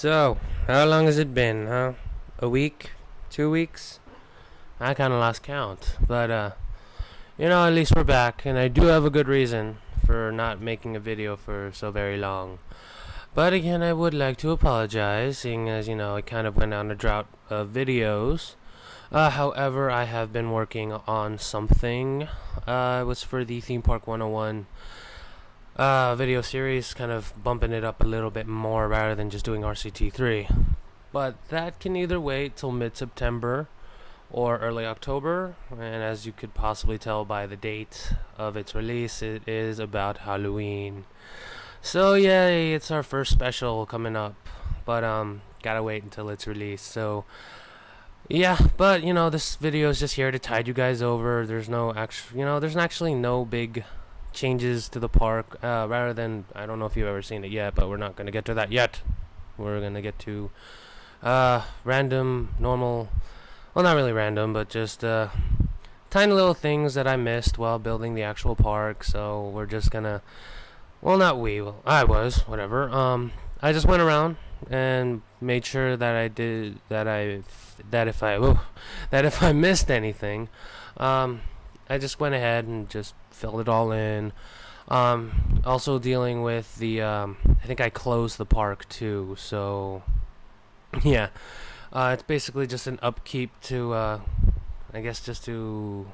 So, how long has it been, huh? A week? 2 weeks? I kinda lost count. But, at least we're back, and I do have a good reason for not making a video for so very long. But again, I would like to apologize, seeing as, I kind of went on a drought of videos. However, I have been working on something. It was for the Theme Park 101 video series, kind of bumping it up a little bit more rather than just doing RCT3. But that can either wait till mid-September or early October, and as you could possibly tell by the date of its release, it is about Halloween. So yay, it's our first special coming up, but gotta wait until it's released. So yeah, but this video is just here to tide you guys over. There's no there's actually no big changes to the park, rather than, I don't know if you've ever seen it yet, but we're not going to get to that yet. We're going to get to random, normal, well, not really random, but just tiny little things that I missed while building the actual park. So we're just gonna, well, not we, well, I was, whatever. I just went around and made sure that I did that if I missed anything, I just went ahead and just filled it all in. Also dealing with the I think I closed the park too, so yeah, it's basically just an upkeep to I guess, just to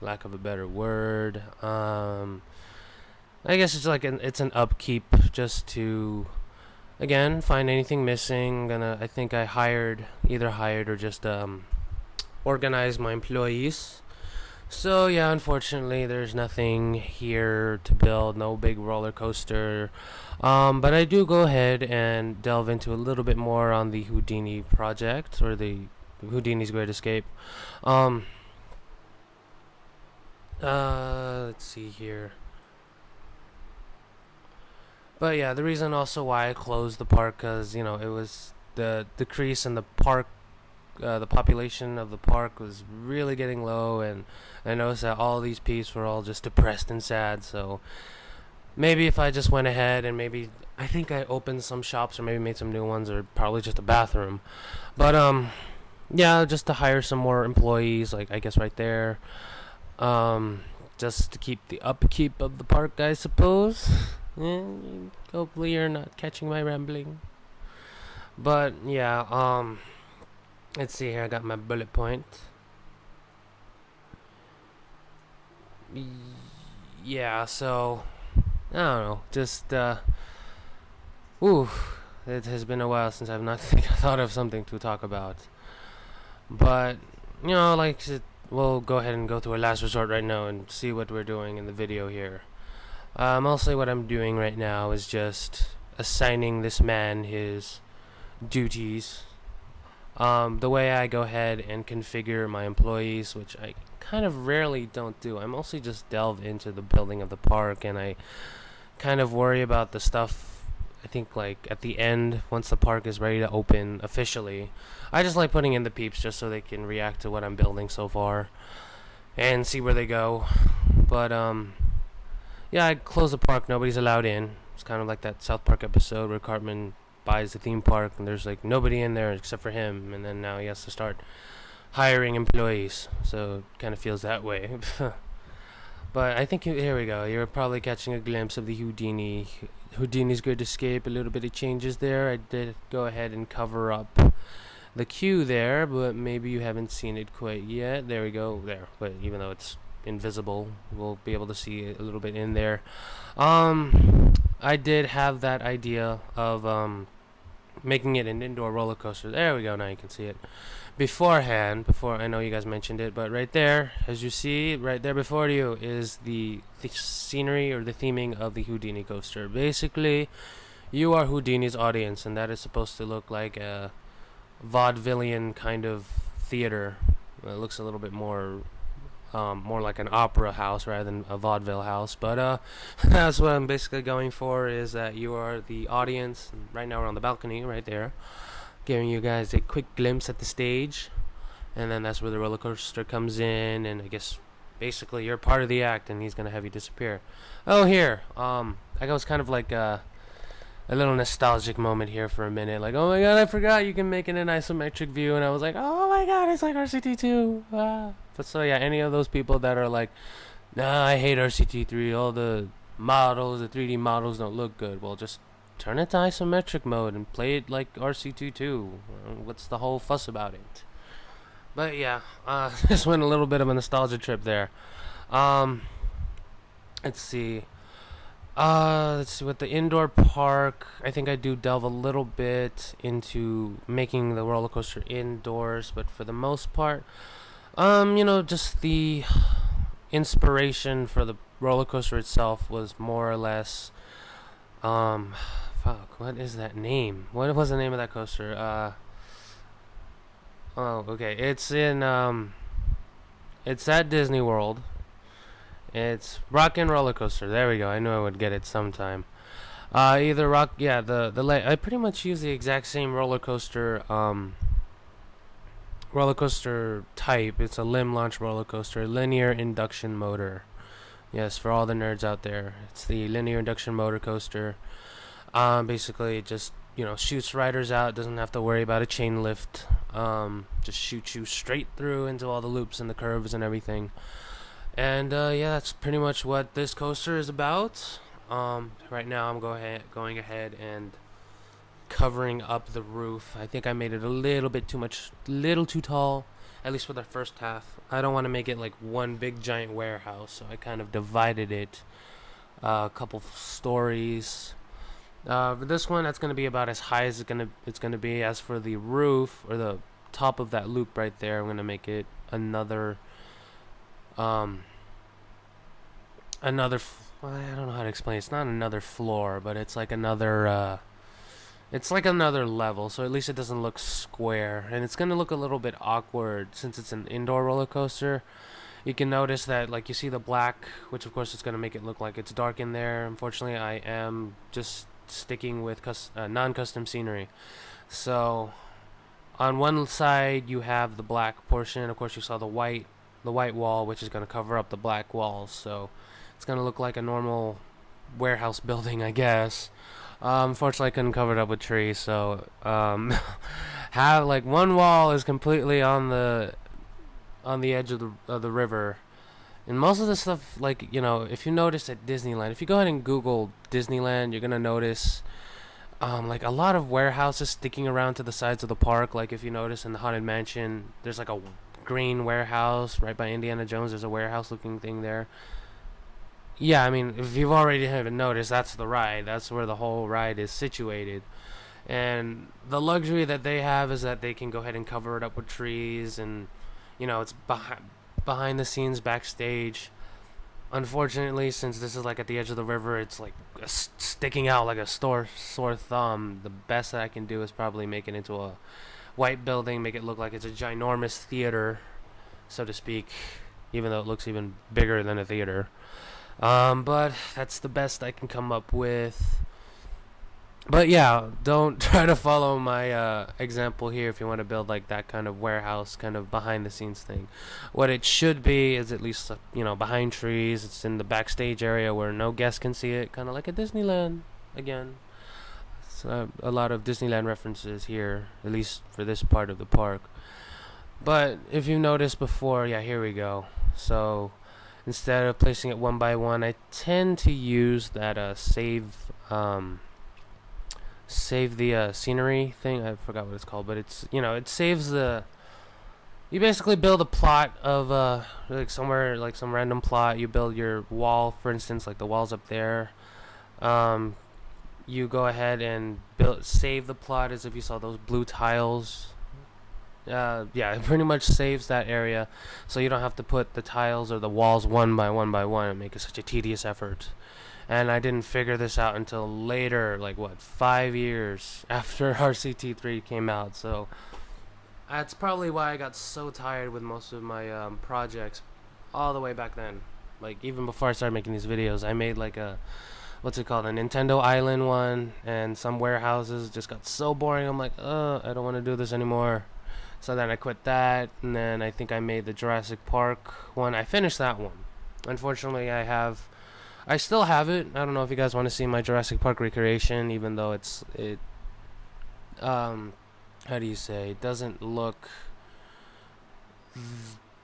lack of a better word, I guess it's like it's an upkeep just to, again, find anything missing. I think I either hired or just organized my employees. So yeah, unfortunately there's nothing here to build, no big roller coaster, but I do go ahead and delve into a little bit more on the Houdini project, or the Houdini's Great Escape. Let's see here. But yeah, the reason also why I closed the park, because it was the decrease in the park, the population of the park was really getting low, and I noticed that all these peeps were all just depressed and sad. So maybe if I just went ahead and I think I opened some shops, or maybe made some new ones, or probably just a bathroom. But yeah, just to hire some more employees, like I guess right there, just to keep the upkeep of the park, I suppose. Hopefully you're not catching my rambling. But yeah, let's see here. I got my bullet point. Yeah, so I don't know. Just it has been a while since I've not thought of something to talk about. But we'll go ahead and go to a last resort right now and see what we're doing in the video here. Mostly what I'm doing right now is just assigning this man his duties. The way I go ahead and configure my employees, which I kind of rarely don't do. I mostly just delve into the building of the park, and I kind of worry about the stuff, I think, like at the end, once the park is ready to open officially. I just like putting in the peeps just so they can react to what I'm building so far and see where they go. But yeah, I close the park, nobody's allowed in. It's kind of like that South Park episode where Cartman buys the theme park and there's like nobody in there except for him, and then now he has to start hiring employees, so it kind of feels that way. But I think here we go. You're probably catching a glimpse of the Houdini's Great Escape. A little bit of changes there. I did go ahead and cover up the queue there, but maybe you haven't seen it quite yet. There we go, there. But even though it's invisible, we'll be able to see it a little bit in there. I did have that idea of making it an indoor roller coaster. There we go, now you can see it. Before I know you guys mentioned it, but right there, as you see, right there before you is the scenery, or the theming of the Houdini coaster. Basically, you are Houdini's audience, and that is supposed to look like a vaudevillian kind of theater. It looks a little bit more like an opera house rather than a vaudeville house, but that's what I'm basically going for, is that you are the audience. Right now we're on the balcony right there, giving you guys a quick glimpse at the stage, and then that's where the roller coaster comes in, and I guess basically you're part of the act, and he's gonna have you disappear. Oh, here, I was kind of like a little nostalgic moment here for a minute. Like, oh my god, I forgot you can make it an isometric view, and I was like, oh my god, it's like RCT2. But so yeah, any of those people that are like, nah, I hate RCT3. All the models, the 3D models don't look good. Well, just turn it to isometric mode and play it like RCT2. What's the whole fuss about it? But yeah, just went a little bit of a nostalgia trip there. Um, let's see. Let's see, with the indoor park, I think I do delve a little bit into making the roller coaster indoors, but for the most part, just the inspiration for the roller coaster itself was more or less, fuck, what is that name? What was the name of that coaster? Okay, it's at Disney World. It's Rockin' Roller Coaster. There we go. I knew I would get it sometime. Either rock, yeah. I pretty much use the exact same roller coaster type. It's a limb launch roller coaster, linear induction motor. Yes, for all the nerds out there, it's the linear induction motor coaster. Basically, it just shoots riders out. Doesn't have to worry about a chain lift. Just shoots you straight through into all the loops and the curves and everything. And yeah, that's pretty much what this coaster is about. Right now I'm going ahead and covering up the roof. I think I made it a little bit too much, little too tall, at least for the first half. I don't want to make it like one big giant warehouse, so I kind of divided it a couple stories. For this one, that's going to be about as high as it's gonna be. As for the roof or the top of that loop right there, I'm going to make it another I don't know how to explain. It's not another floor, but it's like another level, so at least it doesn't look square, and it's gonna look a little bit awkward since it's an indoor roller coaster. You can notice that, like, you see the black, which of course is gonna make it look like it's dark in there. Unfortunately, I am just sticking with non-custom scenery. So on one side you have the black portion. Of course, you saw the white wall, which is going to cover up the black walls, so it's going to look like a normal warehouse building, I guess. Unfortunately, I couldn't cover it up with trees, so have like one wall is completely on the edge of the river, and most of the stuff, like, if you notice at Disneyland, if you go ahead and Google Disneyland, you're gonna notice like a lot of warehouses sticking around to the sides of the park. Like if you notice in the Haunted Mansion, there's like a green warehouse right by Indiana Jones. There's a warehouse looking thing there. Yeah, I mean, if you've already haven't noticed, that's the ride. That's where the whole ride is situated. And the luxury that they have is that they can go ahead and cover it up with trees, and it's behind the scenes, backstage. Unfortunately, since this is like at the edge of the river, it's like sticking out like a sore thumb. The best that I can do is probably make it into a white building, make it look like it's a ginormous theater, so to speak, even though it looks even bigger than a theater. But that's the best I can come up with. But yeah, don't try to follow my example here if you want to build like that kind of warehouse, kind of behind the scenes thing. What it should be is at least behind trees. It's in the backstage area where no guest can see it, kind of like a Disneyland again. So a lot of Disneyland references here, at least for this part of the park. But if you noticed before, yeah, here we go. So instead of placing it one by one, I tend to use that save the scenery thing. I forgot what it's called, but it's it saves the. You basically build a plot of like somewhere, like some random plot. You build your wall, for instance, like the walls up there. You go ahead and save the plot as if you saw those blue tiles. Yeah, it pretty much saves that area, so you don't have to put the tiles or the walls one by one and make it such a tedious effort. And I didn't figure this out until later, like 5 years after RCT3 came out. So that's probably why I got so tired with most of my projects all the way back then. Like even before I started making these videos, I made like a a Nintendo Island one, and some warehouses just got so boring. I'm like, I don't want to do this anymore. So then I quit that, and then I think I made the Jurassic Park one. I finished that one. Unfortunately, I have I still have it. I don't know if you guys want to see my Jurassic Park recreation, even though um how do you say, it doesn't look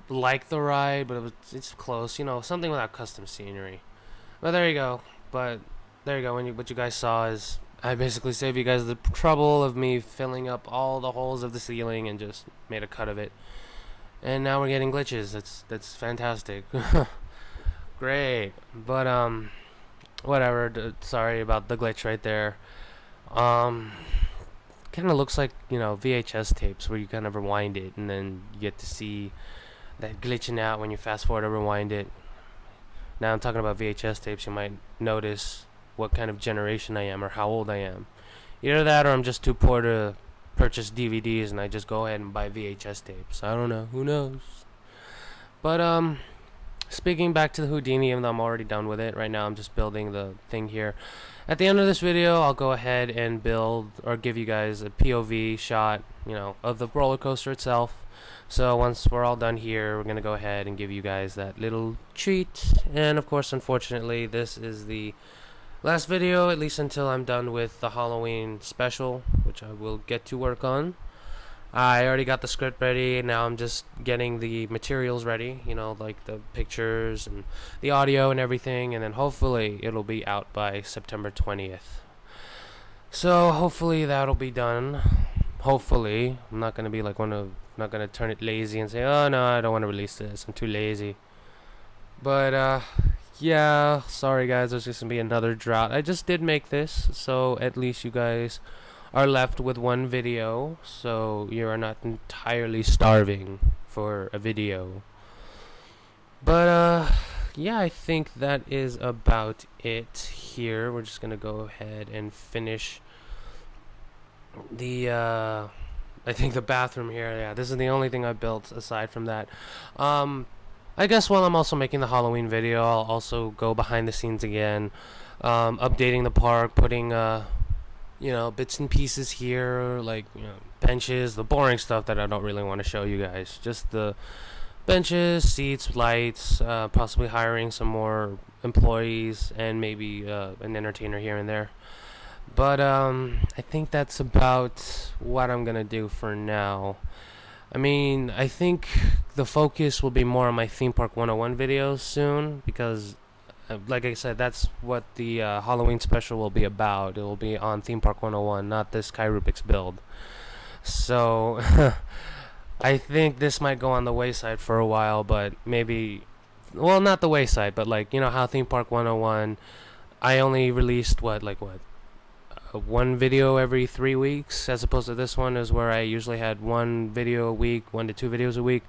like the ride, but it's close. You know, something without custom scenery. But there you go. But there you go. What you guys saw is I basically saved you guys the trouble of me filling up all the holes of the ceiling and just made a cut of it. And now we're getting glitches. That's fantastic. Great. But whatever. Sorry about the glitch right there. Kind of looks like, you know, VHS tapes where you kind of rewind it and then you get to see that glitching out when you fast forward or rewind it. Now I'm talking about VHS tapes. You might notice what kind of generation I am or how old I am. Either that or I'm just too poor to purchase DVDs and I just go ahead and buy VHS tapes. I don't know. Who knows? But speaking back to the Houdini, even though I'm already done with it, right now I'm just building the thing here. At the end of this video, I'll go ahead and build or give you guys a POV shot, you know, of the roller coaster itself. So once we're all done here, we're gonna go ahead and give you guys that little treat. And of course, unfortunately, this is the last video, at least until I'm done with the Halloween special, which I will get to work on. I already got the script ready. Now I'm just getting the materials ready, you know, like the pictures and the audio and everything, and then hopefully it'll be out by September 20th. So hopefully that'll be done. Hopefully. I'm not gonna be like not gonna turn it lazy and say, oh no, I don't want to release this, I'm too lazy. But yeah, sorry guys, there's just gonna be another drought. I just did make this, so at least you guys are left with one video, so you are not entirely starving for a video. But yeah, I think that is about it here. We're just gonna go ahead and finish the I think the bathroom here. Yeah, this is the only thing I built aside from that. I guess while I'm also making the Halloween video, I'll also go behind the scenes again, updating the park, putting you know, bits and pieces here, like, you know, benches, the boring stuff that I don't really want to show you guys. Just the benches, seats, lights, possibly hiring some more employees, and maybe an entertainer here and there. But I think that's about what I'm gonna do for now. I mean, I think the focus will be more on my Theme Park 101 videos soon, because like I said, that's what the Halloween special will be about. It will be on Theme Park 101, not this KaiRubix build. So I think this might go on the wayside for a while, but maybe, well, not the wayside, but like, you know how Theme Park 101, I only released one video every 3 weeks, as opposed to this one is where I usually had one video a week, 1 to 2 videos a week.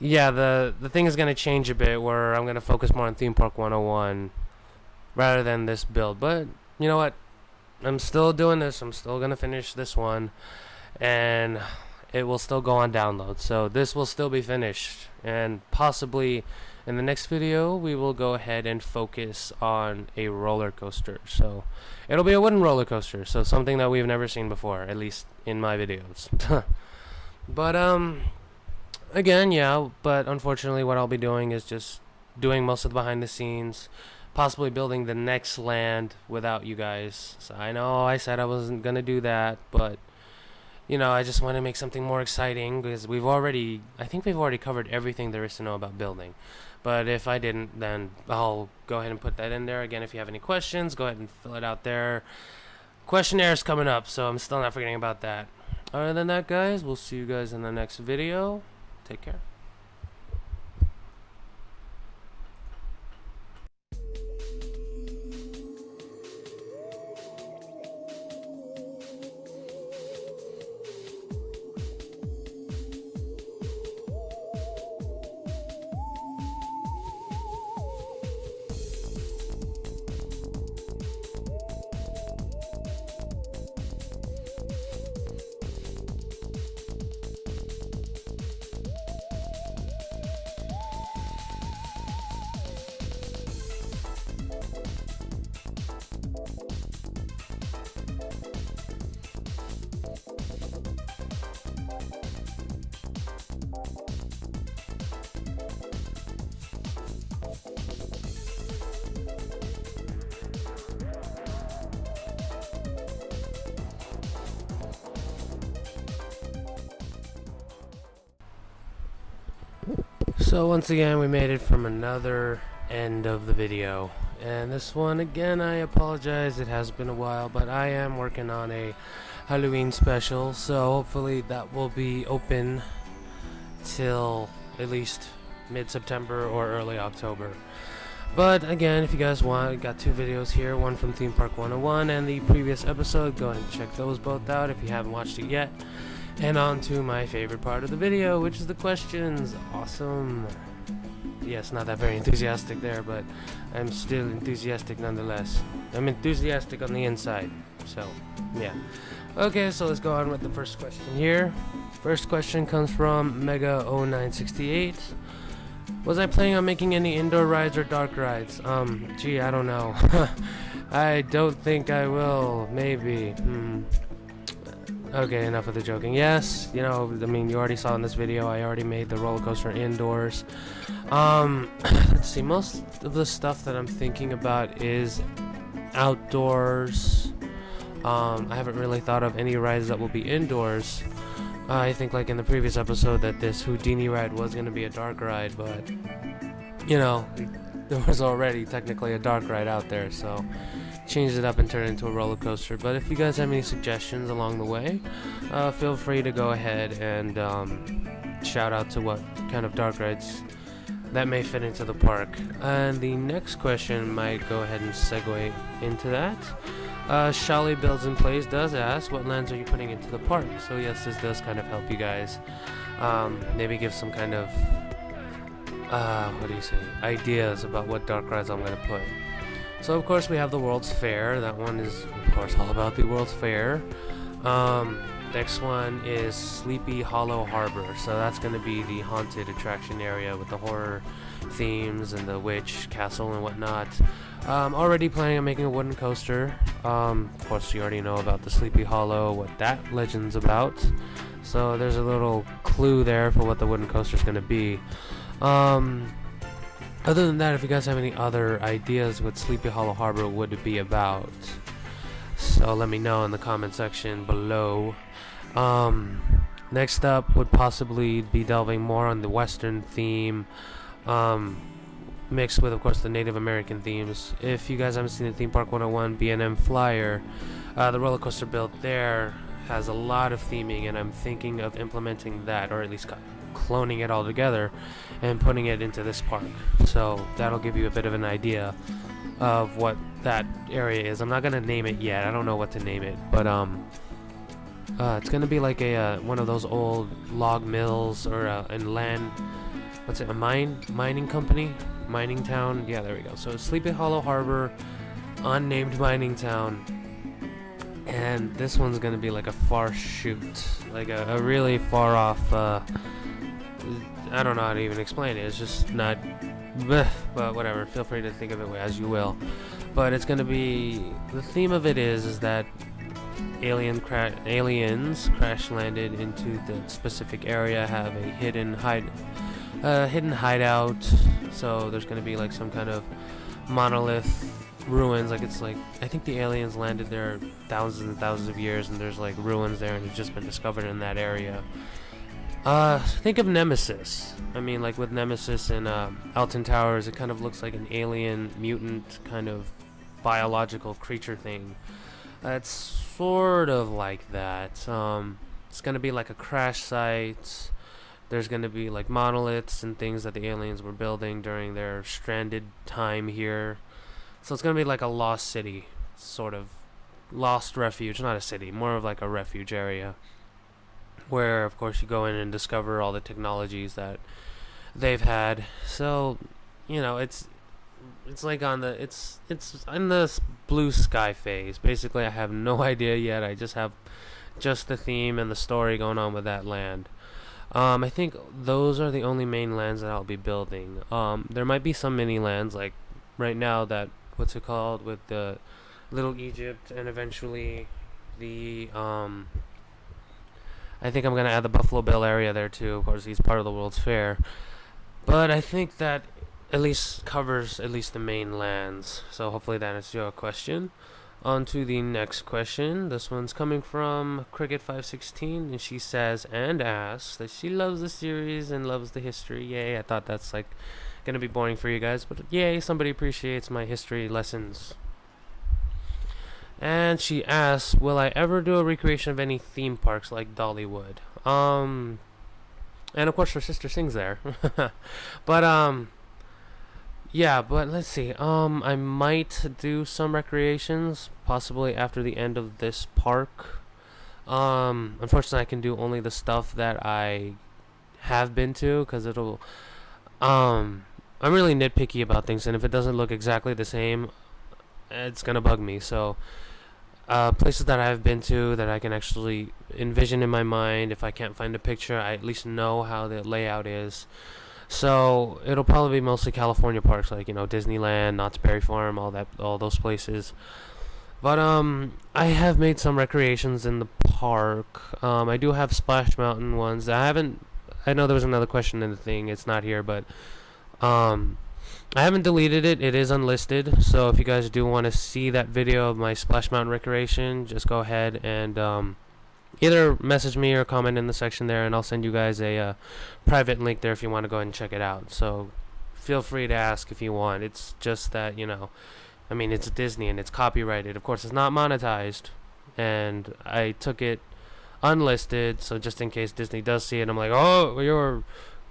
Yeah, the thing is going to change a bit, where I'm going to focus more on Theme Park 101 rather than this build. But you know what? I'm still doing this. I'm still going to finish this one, and it will still go on download. So this will still be finished, and possibly in the next video we will go ahead and focus on a roller coaster. So it'll be a wooden roller coaster, so something that we've never seen before, at least in my videos. But again, yeah, but unfortunately what I'll be doing is just doing most of the behind the scenes, possibly building the next land without you guys. So I know I said I wasn't gonna do that, but you know, I just want to make something more exciting, because I think we've already covered everything there is to know about building. But if I didn't, then I'll go ahead and put that in there. Again, if you have any questions, go ahead and fill it out there. Questionnaire is coming up, so I'm still not forgetting about that. Other than that, guys, we'll see you guys in the next video. Take care. So once again, we made it from another end of the video, and this one again, I apologize, it has been a while, but I am working on a Halloween special, so hopefully that will be open till at least mid-September or early October. But again, if you guys want, I got two videos here, one from Theme Park 101 and the previous episode. Go ahead and check those both out if you haven't watched it yet. And on to my favorite part of the video, which is the questions. Awesome. Yes, not that very enthusiastic there, but I'm still enthusiastic nonetheless. I'm enthusiastic on the inside, so yeah. Okay, so let's go on with the first question here. First question comes from Mega0968. Was I planning on making any indoor rides or dark rides? Gee, I don't know. I don't think I will. Maybe. Okay, enough of the joking. Yes, you know, I mean, you already saw in this video, I already made the roller coaster indoors. Let's see, most of the stuff that I'm thinking about is outdoors. I haven't really thought of any rides that will be indoors. I think, like in the previous episode, that this Houdini ride was going to be a dark ride, but, you know, there was already technically a dark ride out there, so changed it up and turned it into a roller coaster. But if you guys have any suggestions along the way, feel free to go ahead and shout out to what kind of dark rides that may fit into the park. And the next question might go ahead and segue into that. Shally Builds and Plays does ask, what lands are you putting into the park? So yes, this does kind of help you guys maybe give some kind of ideas about what dark rides I'm going to put. So of course we have the World's Fair. That one is of course all about the World's Fair. Next one is Sleepy Hollow Harbor. So that's going to be the haunted attraction area with the horror themes and the witch castle and whatnot. Already planning on making a wooden coaster. Of course you already know about the Sleepy Hollow, what that legend's about. So there's a little clue there for what the wooden coaster is going to be. Other than that, if you guys have any other ideas what Sleepy Hollow Harbor would be about, so let me know in the comment section below. Next up would possibly be delving more on the Western theme, mixed with, of course, the Native American themes. If you guys haven't seen the Theme Park 101 B&M Flyer, the roller coaster built there has a lot of theming, and I'm thinking of implementing that, or at least cloning it all together and putting it into this park. So that'll give you a bit of an idea of what that area is. I'm not gonna name it yet. I don't know what to name it, but it's gonna be like a one of those old log mills or and land. What's it? A mining company, mining town. Yeah, there we go. So Sleepy Hollow Harbor, unnamed mining town. And this one's gonna be like a far shoot, like a really far off. I don't know how to even explain it. It's just not, but whatever. Feel free to think of it as you will. But it's gonna be, the theme of it is that aliens crash landed into the specific area, have a hidden hideout. So there's gonna be like some kind of monolith ruins, like it's like, I think the aliens landed there thousands and thousands of years, and there's like ruins there, and it's just been discovered in that area. Think of Nemesis. I mean, like with Nemesis and Alton Towers, it kind of looks like an alien mutant kind of biological creature thing. It's sort of like that. It's gonna be like a crash site. There's gonna be like monoliths and things that the aliens were building during their stranded time here. So it's gonna be like a lost city, sort of lost refuge, not a city, more of like a refuge area, where of course you go in and discover all the technologies that they've had. So, you know, it's like on the it's in the blue sky phase. Basically, I have no idea yet. I just have the theme and the story going on with that land. I think those are the only main lands that I'll be building. There might be some mini lands, like right now that, what's it called, with the Little Egypt, and eventually the I think I'm gonna add the Buffalo Bill area there too. Of course, he's part of the World's Fair, but I think that at least covers at least the main lands. So hopefully that answers your question. On to the next question. This one's coming from Cricket516, and she says and asks that she loves the series and loves the history. Yay! I thought that's like gonna be boring for you guys, but yay! Somebody appreciates my history lessons. And she asks, will I ever do a recreation of any theme parks like Dollywood? And of course her sister sings there. But yeah, but let's see. I might do some recreations, possibly after the end of this park. Unfortunately, I can do only the stuff that I have been to, because it'll. I'm really nitpicky about things, and if it doesn't look exactly the same, it's gonna bug me. So, places that I've been to that I can actually envision in my mind. If I can't find a picture, I at least know how the layout is. So it'll probably be mostly California parks, like Disneyland, Knott's Berry Farm, all those places. But I have made some recreations in the park. I do have Splash Mountain ones. I know there was another question in the thing. It's not here, but I haven't deleted it. It is unlisted. So if you guys do want to see that video of my Splash Mountain recreation, just go ahead and either message me or comment in the section there, and I'll send you guys a private link there if you want to go ahead and check it out. So feel free to ask if you want. It's just that, I mean, it's Disney and it's copyrighted. Of course, it's not monetized, and I took it unlisted, so just in case Disney does see it, I'm like, oh, you're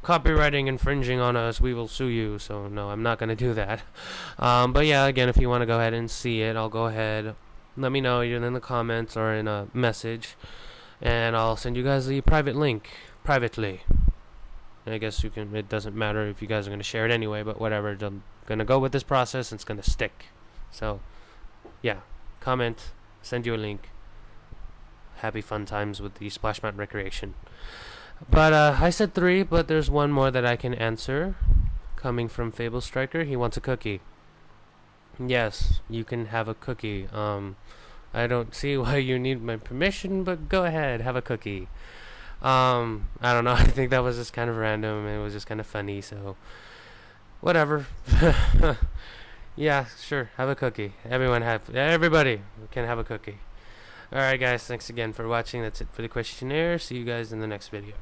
copywriting infringing on us, we will sue you. So no, I'm not going to do that. But yeah, again, if you want to go ahead and see it, I'll go ahead. Let me know either in the comments or in a message, and I'll send you guys the private link privately. And I guess it doesn't matter if you guys are going to share it anyway, but whatever. I'm going to go with this process, and it's going to stick. So yeah, comment, send you a link. Happy fun times with the Splash Mountain recreation. But I said 3, but there's one more that I can answer, coming from Fable Striker. He wants a cookie. Yes, you can have a cookie. I don't see why you need my permission, but go ahead, have a cookie. I don't know. I think that was just kind of random. It was just kind of funny, so whatever. Yeah, sure, have a cookie. Everybody can have a cookie. Alright guys, thanks again for watching. That's it for the questionnaire. See you guys in the next video.